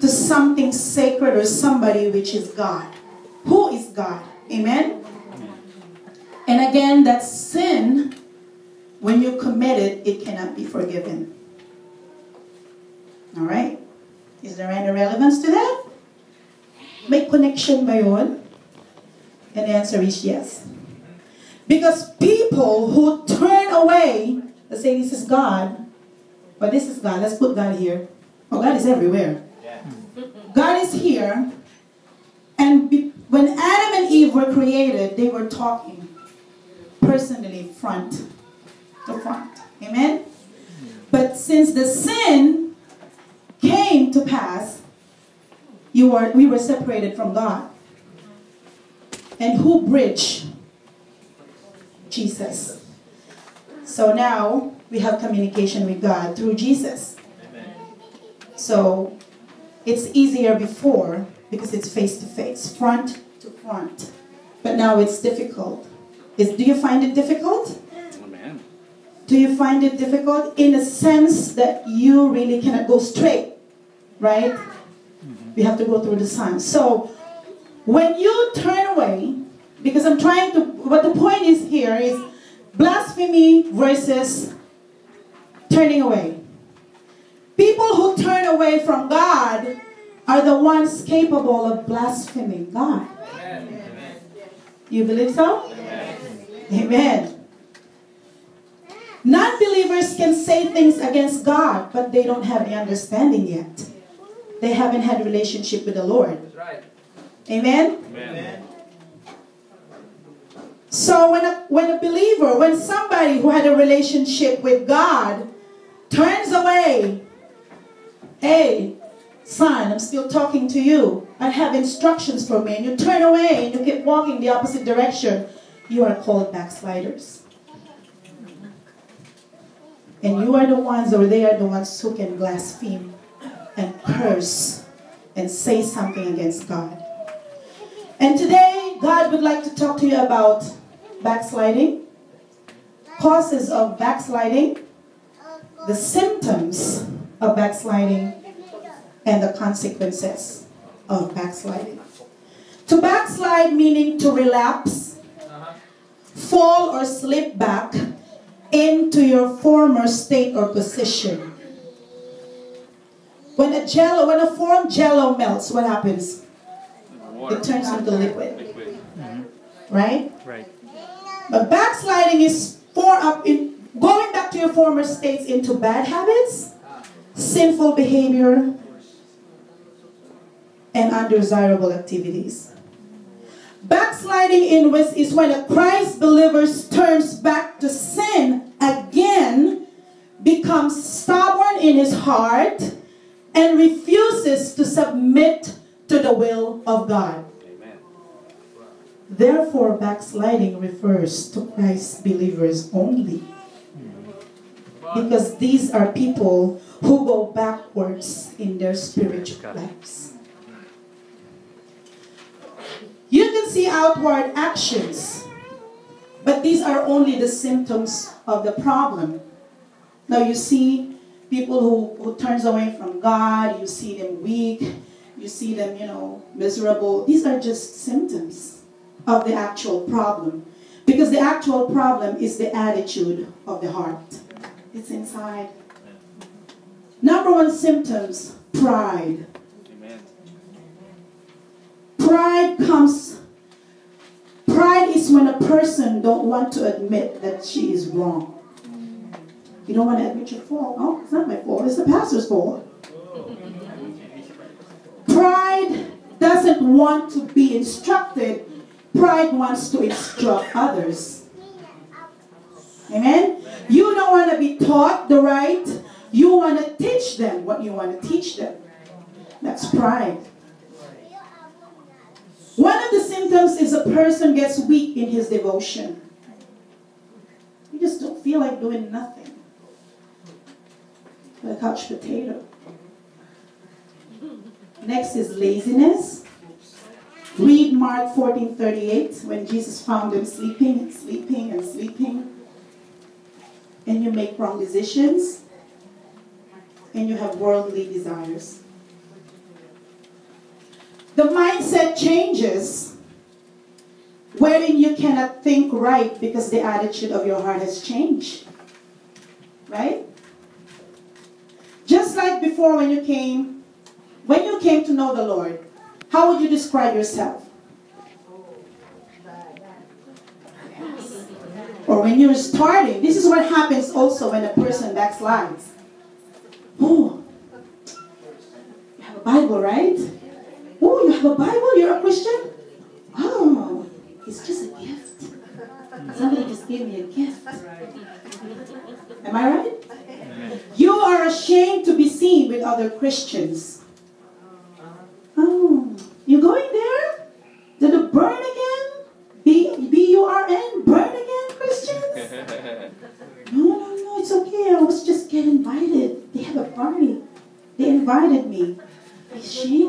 to something sacred or somebody which is God. Who is God? Amen? And again, that sin, when you commit it, it cannot be forgiven. All right? Is there any relevance to that? Make connection ba yun? And the answer is yes. Because people who turn away, let's say this is God, but this is God. Let's put God here. Oh, God is everywhere. Yeah. God is here. And when Adam and Eve were created, they were talking personally, front to front. Amen? But since the sin came to pass, we were separated from God. And who bridged? Jesus. So now we have communication with God through Jesus. Amen. So it's easier before because it's face to face, front to front. But now it's difficult. Do you find it difficult? Amen. Do you find it difficult in a sense that you really cannot go straight, right? We have to go through the signs. So when you turn away, because what the point is here is blasphemy versus turning away. People who turn away from God are the ones capable of blaspheming God. Amen. You believe so? Amen. Amen. Non-believers can say things against God, but they don't have the understanding yet. They haven't had a relationship with the Lord. That's right. Amen? Amen. So when somebody who had a relationship with God turns away, hey, son, I'm still talking to you. I have instructions for me. And you turn away and you keep walking the opposite direction. You are called backsliders. And you are the ones, or they are the ones who can blaspheme and curse and say something against God. And today, God would like to talk to you about backsliding, causes of backsliding, the symptoms of backsliding, and the consequences of backsliding. To backslide meaning to relapse, fall or slip back into your former state or position. When a formed jello melts, what happens? It turns into liquid. Right? Right. But backsliding is going back to your former states into bad habits, sinful behavior, and undesirable activities. Backsliding is when a Christ believer turns back to sin again, becomes stubborn in his heart, and refuses to submit to the will of God. Amen. Therefore, backsliding refers to Christ believers only. Because these are people who go backwards in their spiritual lives. You can see outward actions, but these are only the symptoms of the problem. Now you see people who turns away from God, you see them weak, you see them, miserable. These are just symptoms of the actual problem. Because the actual problem is the attitude of the heart. It's inside. Number one symptoms, pride. Amen. Pride is when a person don't want to admit that she is wrong. You don't want to admit your fault. Oh, it's not my fault. It's the pastor's fault. Pride doesn't want to be instructed. Pride wants to instruct others. Amen? You don't want to be taught the right. You want to teach them what you want to teach them. That's pride. One of the symptoms is a person gets weak in his devotion. You just don't feel like doing nothing. Like a couch potato. Next is laziness. Read Mark 14:38 when Jesus found them sleeping and sleeping and sleeping. And you make wrong decisions. And you have worldly desires. The mindset changes wherein you cannot think right because the attitude of your heart has changed. Right? Just like before when you came to know the Lord, how would you describe yourself? Or when you're starting, this is what happens also when a person backslides. Oh, you have a Bible, right? Oh, you have a Bible? You're a Christian? Oh, it's just a gift. Somebody just gave me a gift. Am I right? You are ashamed to be seen with other Christians. Oh, you going there? To the burn again? B-U-R-N? Burn again, Christians? No, it's okay. I was just getting invited. They have a party. They invited me. Ashamed.